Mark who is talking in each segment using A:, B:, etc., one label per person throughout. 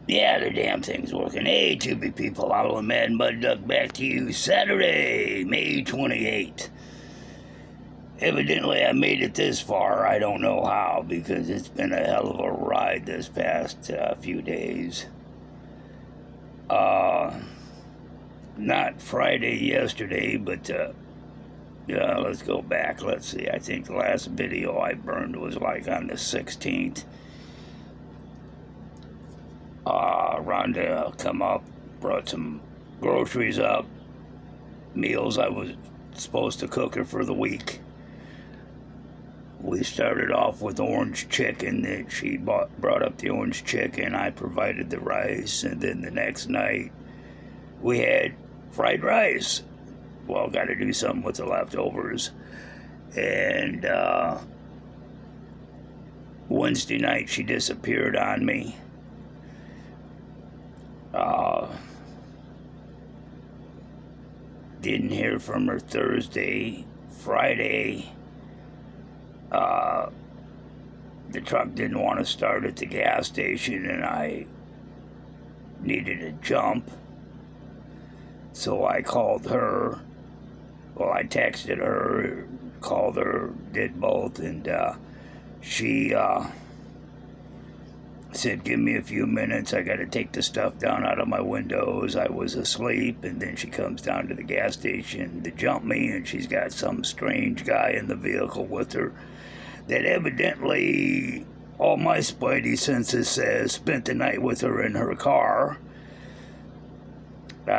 A: Yeah, the damn thing's working. Hey, Tubi people, Owl and Mad Mud Duck back to you. Saturday, May 28th. Evidently, I made it this far. I don't know how, because it's been a hell of a ride this past few days. Not Friday yesterday, but yeah, let's go back. Let's see. I think the last video I burned was like on the 16th. Rhonda come up, brought some groceries up, meals I was supposed to cook her for the week. We started off with orange chicken that she brought up the orange chicken. I provided the rice, and then the next night we had fried rice. Well, got to do something with the leftovers. And Wednesday night she disappeared on me. Didn't hear from her Thursday. Friday, the truck didn't want to start at the gas station, and I needed a jump. So I called her. Well, I texted her, called her, did both, and she said, give me a few minutes, I gotta take the stuff down out of my windows. I was asleep, and then she comes down to the gas station to jump me, and she's got some strange guy in the vehicle with her that evidently, all my spidey senses says, spent the night with her in her car.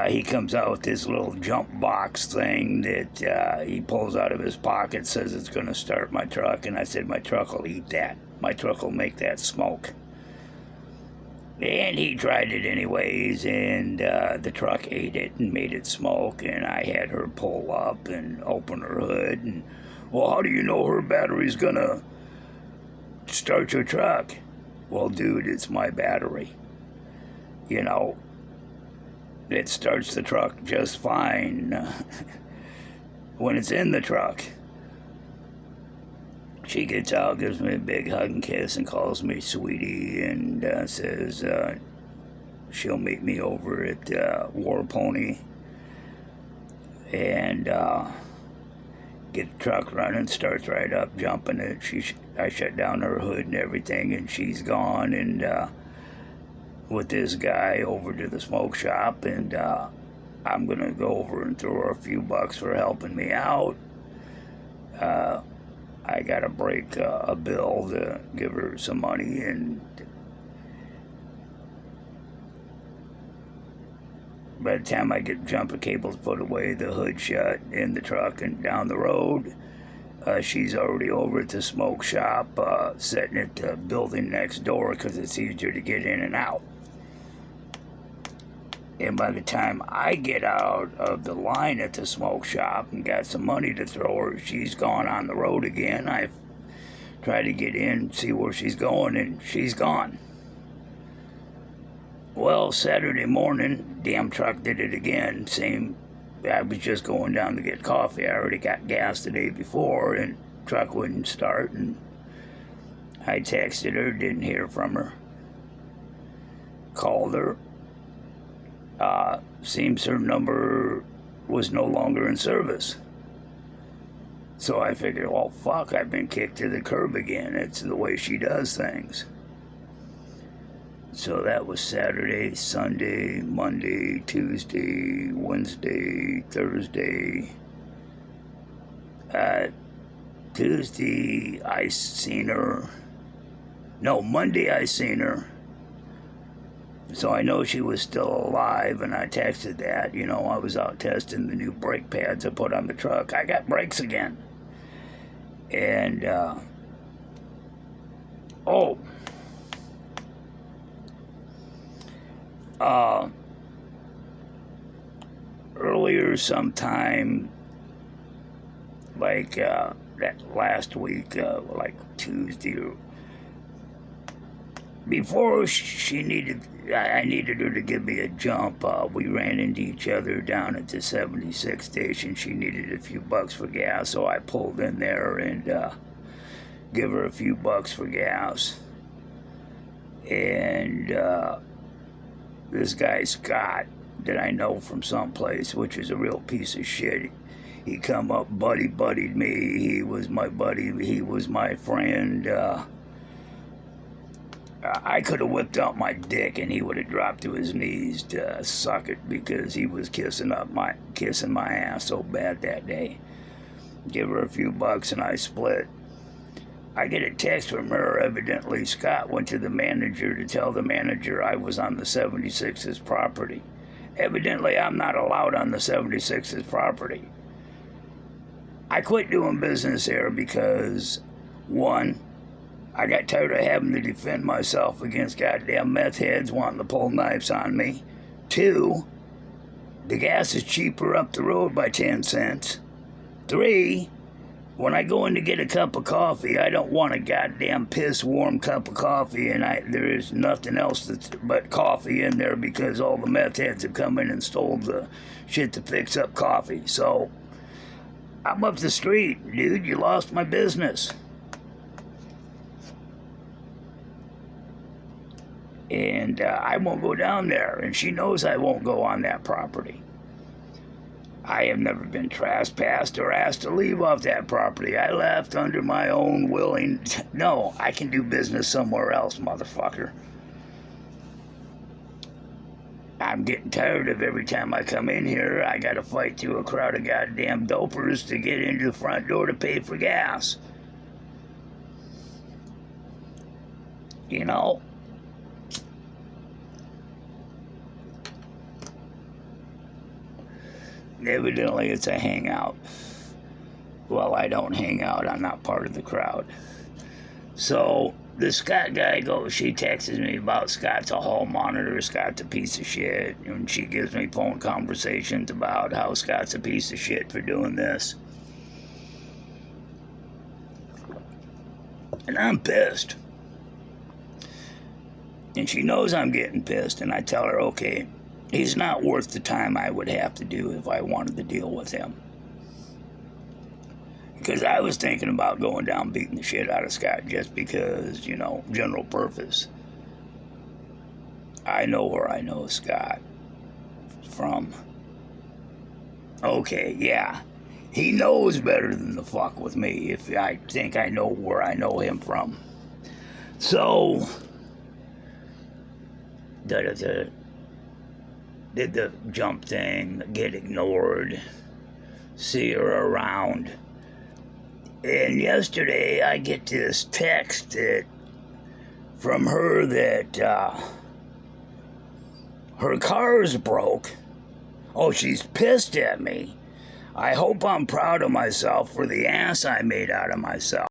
A: He comes out with this little jump box thing that he pulls out of his pocket, says it's gonna start my truck, and I said, my truck will eat that. My truck will make that smoke. And he tried it anyways, and the truck ate it and made it smoke, and I had her pull up and open her hood, and, well, how do you know her battery's gonna start your truck? Well, dude, it's my battery. You know, it starts the truck just fine when it's in the truck. She gets out, gives me a big hug and kiss, and calls me sweetie, and says she'll meet me over at War Pony and get the truck running. Starts right up, jumping it. I shut down her hood and everything, and she's gone, and with this guy over to the smoke shop, and I'm gonna go over and throw her a few bucks for helping me out. I gotta break a bill to give her some money, and by the time I get jumper cables put away, the hood shut, in the truck and down the road, she's already over at the smoke shop, setting at the building next door because it's easier to get in and out. And by the time I get out of the line at the smoke shop and got some money to throw her, she's gone on the road again. I try to get in, see where she's going, and she's gone. Well, Saturday morning, damn truck did it again. Same, I was just going down to get coffee. I already got gas the day before, and truck wouldn't start, and I texted her, didn't hear from her. Called her. Seems her number was no longer in service. So I figured, well, fuck, I've been kicked to the curb again. It's the way she does things. So that was Saturday, Sunday, Monday, Tuesday, Wednesday, Thursday. Tuesday, I seen her. No, Monday I seen her. So I know she was still alive, and I texted that. You know, I was out testing the new brake pads I put on the truck. I got brakes again. And, earlier sometime, like, that last week, like Tuesday, before I needed her to give me a jump. We ran into each other down at the 76 station. She needed a few bucks for gas, so I pulled in there and give her a few bucks for gas. And this guy Scott that I know from someplace, which is a real piece of shit. He come up, buddied me. He was my buddy. He was my friend. I could have whipped out my dick and he would have dropped to his knees to suck it because he was kissing my ass so bad that day. Give her a few bucks and I split. I get a text from her. Evidently, Scott went to the manager to tell the manager I was on the 76's property. Evidently, I'm not allowed on the 76's property. I quit doing business there because, one, I got tired of having to defend myself against goddamn meth heads wanting to pull knives on me. Two, the gas is cheaper up the road by 10 cents. Three, when I go in to get a cup of coffee, I don't want a goddamn piss-warm cup of coffee, and there is nothing else but coffee in there because all the meth heads have come in and stole the shit to fix up coffee. So, I'm up the street, dude. You lost my business. And I won't go down there, and she knows I won't go on that property. I have never been trespassed or asked to leave off that property. I left under my own willing... No, I can do business somewhere else, motherfucker. I'm getting tired of every time I come in here, I gotta fight through a crowd of goddamn dopers to get into the front door to pay for gas. You know? Evidently, it's a hangout. Well, I don't hang out. I'm not part of the crowd. So, the Scott guy goes, she texts me about Scott's a hall monitor, Scott's a piece of shit, and she gives me phone conversations about how Scott's a piece of shit for doing this. And I'm pissed. And she knows I'm getting pissed, and I tell her, okay, he's not worth the time I would have to do if I wanted to deal with him. Because I was thinking about going down beating the shit out of Scott just because, you know, general purpose. I know where I know Scott from. Okay, yeah. He knows better than to fuck with me if I think I know where I know him from. So, did the jump thing, get ignored, see her around. And yesterday I get this text from her that her car's broke. Oh, she's pissed at me. I hope I'm proud of myself for the ass I made out of myself.